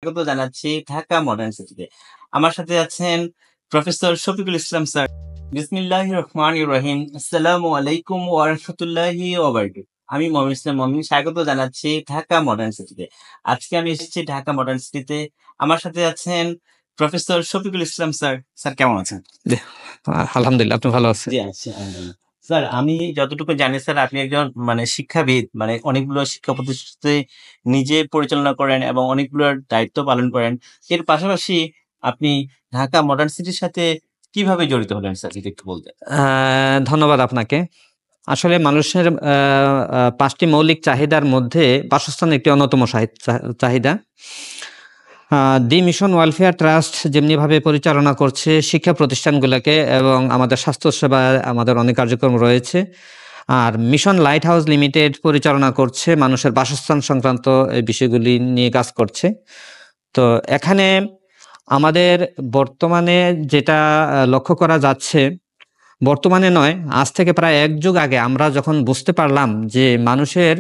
স্বাগত জানাচ্ছি ঢাকা মডার্ন সিটিতে। আমার সাথে আছেন প্রফেসর শফিকুল ইসলাম স্যার। বিসমিল্লাহির রহমানির রহিম। আসসালামু আলাইকুম ওয়া রাহমাতুল্লাহি ওয়া বারাকাতুহু। আমি মুমিন ইসলাম মুমিন, স্বাগত জানাচ্ছি ঢাকা মডার্ন সিটিতে। আজকে আমি এসেছি ঢাকা মডার্ন সিটিতে। আমার সাথে আছেন professor Shafiqul Islam sir. Sir কেমন আছেন? জি, আলহামদুলিল্লাহ, আপনি ভালো আছেন? জি আছি আলহামদুলিল্লাহ। স্যার আমি যতটুকু জানি স্যার, আপনি একজন শিক্ষাবিদ, অনেকগুলো শিক্ষা প্রতিষ্ঠানে নিজে পরিচালনা করেন এবং অনেকগুলোর দায়িত্ব পালন করেন। এর পাশাপাশি আপনি ঢাকা মডার্ন সিটির সাথে কিভাবে জড়িত হলেন স্যার, যদি একটু বলতেন। ধন্যবাদ আপনাকে। আসলে মানুষের ৫টি মৌলিক চাহিদার মধ্যে বাসস্থান একটি অন্যতম চাহিদা। দি মিশন ওয়েলফেয়ার ট্রাস্ট যেমনিভাবে পরিচালনা করছে শিক্ষা প্রতিষ্ঠানগুলোকে, এবং আমাদের স্বাস্থ্যসেবা আমাদের অনেক কার্যক্রম রয়েছে। আর মিশন লাইট হাউস লিমিটেড পরিচালনা করছে মানুষের বাসস্থান সংক্রান্ত এই বিষয়গুলি নিয়ে কাজ করছে। তো এখানে আমাদের বর্তমানে যেটা লক্ষ্য করা যাচ্ছে, বর্তমানে নয়, আজ থেকে প্রায় এক যুগ আগে আমরা যখন বুঝতে পারলাম যে মানুষের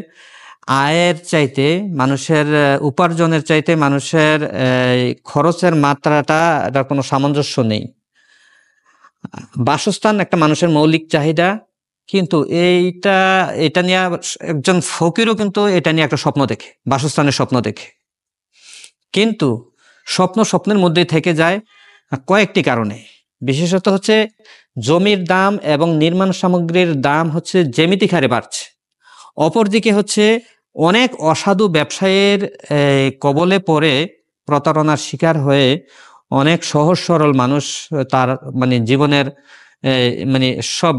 আয়ের চাইতে, মানুষের উপার্জনের চাইতে মানুষের খরচের মাত্রাটা এটার কোনো সামঞ্জস্য নেই। বাসস্থান একটা মানুষের মৌলিক চাহিদা, কিন্তু এটা নিয়ে একজন ফকিরও কিন্তু এটা নিয়ে একটা স্বপ্ন দেখে, বাসস্থানের স্বপ্ন দেখে। কিন্তু স্বপ্নের মধ্যেই থেকে যায় কয়েকটি কারণে। বিশেষত হচ্ছে জমির দাম এবং নির্মাণ সামগ্রীর দাম হচ্ছে জ্যামিতিক হারে বাড়ছে। অপরদিকে হচ্ছে অনেক অসাধু ব্যবসায়ীর কবলে পড়ে প্রতারণার শিকার হয়ে অনেক সহজ সরল মানুষ তার জীবনের সব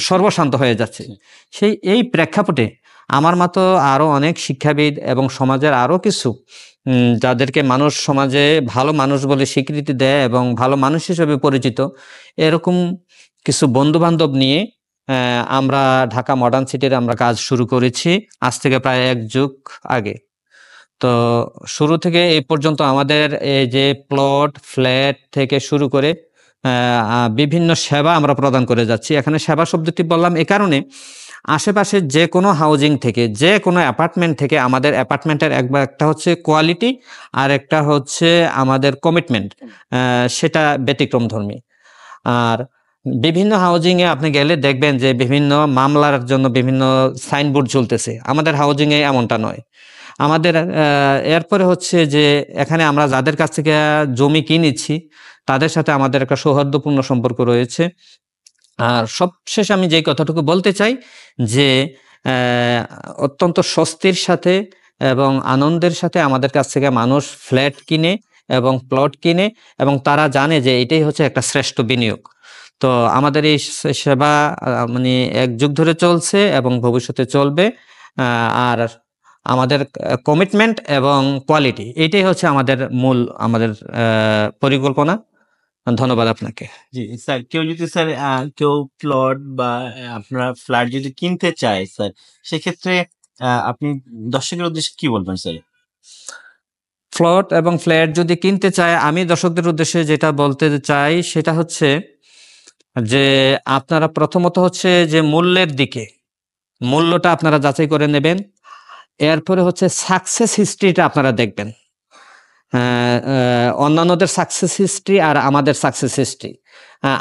সর্বশান্ত হয়ে যাচ্ছে। এই প্রেক্ষাপটে আমার মতো আরো অনেক শিক্ষাবিদ এবং সমাজের আরো কিছু যাদেরকে মানুষ সমাজে ভালো মানুষ বলে স্বীকৃতি দেয় এবং ভালো মানুষ হিসেবে পরিচিত, এরকম কিছু বন্ধু বান্ধব নিয়ে আমরা ঢাকা মডার্ন সিটির আমরা কাজ শুরু করেছি আজ থেকে প্রায় এক যুগ আগে। তো শুরু থেকে এই পর্যন্ত আমাদের এই যে প্লট, ফ্ল্যাট থেকে শুরু করে বিভিন্ন সেবা আমরা প্রদান করে যাচ্ছি। এখানে সেবা শব্দটি বললাম এ কারণে, আশেপাশে যে কোনো হাউজিং থেকে, যে কোনো অ্যাপার্টমেন্ট থেকে আমাদের অ্যাপার্টমেন্টের একটা হচ্ছে কোয়ালিটি আর একটা হচ্ছে আমাদের কমিটমেন্ট, সেটা ব্যতিক্রমধর্মী। আর বিভিন্ন হাউজিংয়ে আপনি গেলে দেখবেন যে বিভিন্ন মামলার জন্য বিভিন্ন সাইনবোর্ড ঝুলতেছে। আমাদের হাউজিংয়ে এমনটা নয়। আমাদের এরপরে হচ্ছে যে এখানে আমরা যাদের কাছ থেকে জমি কিনেছি তাদের সাথে আমাদের একটা সৌহার্দ্যপূর্ণ সম্পর্ক রয়েছে। আর সবশেষে আমি যে কথাটুকু বলতে চাই যে অত্যন্ত স্বস্তির সাথে এবং আনন্দের সাথে আমাদের কাছ থেকে মানুষ ফ্ল্যাট কিনে এবং প্লট কিনে, এবং তারা জানে যে এটাই হচ্ছে একটা শ্রেষ্ঠ বিনিয়োগ। তো আমাদের এই সেবা এক যুগ ধরে চলছে এবং ভবিষ্যতে চলবে। আর আমাদের কমিটমেন্ট এবং কোয়ালিটি, এটাই হচ্ছে আমাদের পরিকল্পনা। ধন্যবাদ আপনাকে। জি স্যার, কেউ যদি স্যার কেউ প্লট বা আপনার ফ্ল্যাট যদি কিনতে চায় স্যার, সেক্ষেত্রে আপনি দর্শকের উদ্দেশ্যে কি বলবেন স্যার? প্লট এবং ফ্ল্যাট যদি কিনতে চায়, আমি দর্শকদের উদ্দেশ্যে যেটা বলতে চাই সেটা হচ্ছে যে আপনারা প্রথমত হচ্ছে যে মূল্যটা আপনারা যাচাই করে নেবেন। এরপরে হচ্ছে সাকসেস হিস্ট্রিটা আপনারা দেখবেন, অন্যান্যদের সাকসেস হিস্ট্রি আর আমাদের সাকসেস হিস্ট্রি।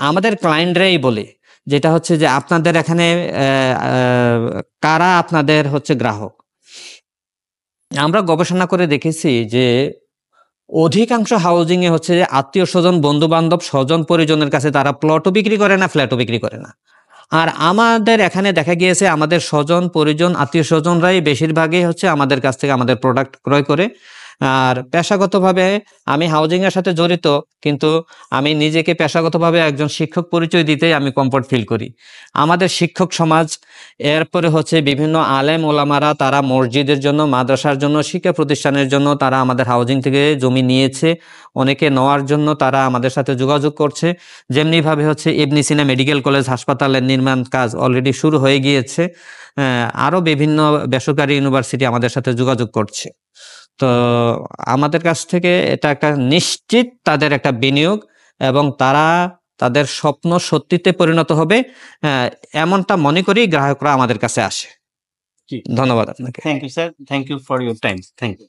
আমাদের ক্লায়েন্টরাই বলে যেটা হচ্ছে যে আপনাদের এখানে কারা আপনাদের হচ্ছে গ্রাহক। আমরা গবেষণা করে দেখেছি যে অধিকাংশ হাউজিং এ হচ্ছে যে আত্মীয় স্বজন, বন্ধু বান্ধব, স্বজন পরিজনের কাছে তারা প্লটও বিক্রি করে না, ফ্ল্যাটও বিক্রি করে না। আর আমাদের এখানে দেখা গিয়েছে আমাদের স্বজন পরিজন, আত্মীয় স্বজনরাই বেশিরভাগই হচ্ছে আমাদের কাছ থেকে আমাদের প্রোডাক্ট ক্রয় করে। আর পেশাগতভাবে আমি হাউজিং এর সাথে জড়িত, কিন্তু আমি নিজেকে পেশাগতভাবে একজন শিক্ষক পরিচয় দিতে আমি কমফর্ট ফিল করি। আমাদের শিক্ষক সমাজ, এরপরে হচ্ছে বিভিন্ন আলেম ওলামারা, তারা মসজিদের জন্য, মাদ্রাসার জন্য, শিক্ষা প্রতিষ্ঠানের জন্য তারা আমাদের হাউজিং থেকে জমি নিয়েছে। অনেকে নেওয়ার জন্য তারা আমাদের সাথে যোগাযোগ করছে। যেমনিভাবে হচ্ছে ইবনে সিনা মেডিকেল কলেজ হাসপাতালের নির্মাণ কাজ অলরেডি শুরু হয়ে গিয়েছে। আরও বিভিন্ন বেসরকারি ইউনিভার্সিটি আমাদের সাথে যোগাযোগ করছে। তো আমাদের কাছ থেকে এটা একটা নিশ্চিত তাদের একটা বিনিয়োগ, এবং তারা তাদের স্বপ্ন সত্যিতে পরিণত হবে, এমনটা মনে করি গ্রাহকরা আমাদের কাছে আসে। ধন্যবাদ আপনাকে। Thank you sir, thank you for your time. Thank you.